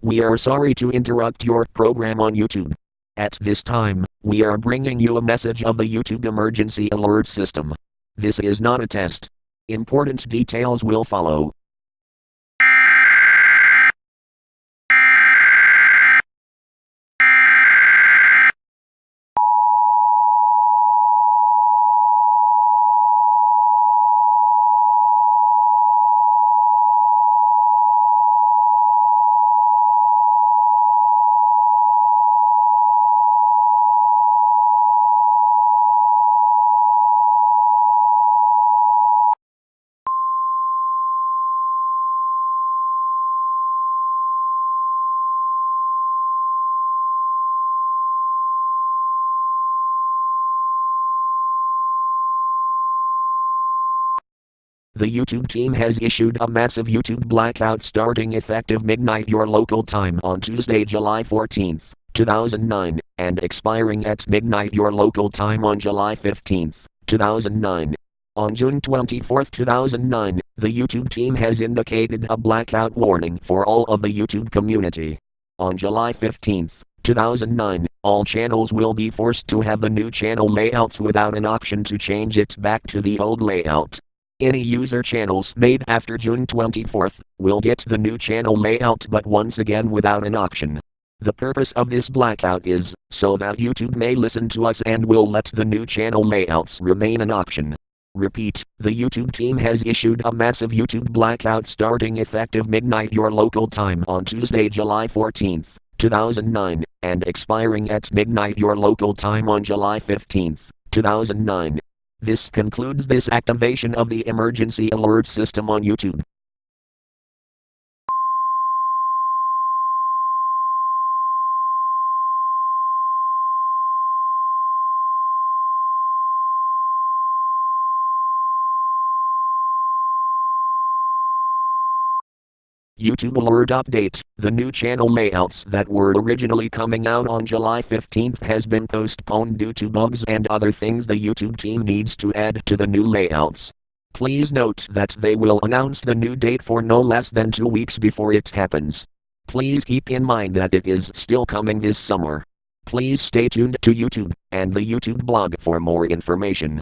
We are sorry to interrupt your program on YouTube. At this time, we are bringing you a message of the YouTube emergency alert system. This is not a test. Important details will follow. The YouTube team has issued a massive YouTube blackout starting effective midnight your local time on Tuesday, July 14, 2009, and expiring at midnight your local time on July 15, 2009. On June 24, 2009, the YouTube team has indicated a blackout warning for all of the YouTube community. On July 15, 2009, all channels will be forced to have the new channel layouts without an option to change it back to the old layout. Any user channels made after June 24th will get the new channel layout, but once again without an option. The purpose of this blackout is so that YouTube may listen to us and will let the new channel layouts remain an option. Repeat, the YouTube team has issued a massive YouTube blackout starting effective midnight your local time on Tuesday, July 14, 2009, and expiring at midnight your local time on July 15, 2009. This concludes this activation of the emergency alert system on YouTube. YouTube alert update. The new channel layouts that were originally coming out on July 15th has been postponed due to bugs and other things the YouTube team needs to add to the new layouts. Please note that they will announce the new date for no less than 2 weeks before it happens. Please keep in mind that it is still coming this summer. Please stay tuned to YouTube and the YouTube blog for more information.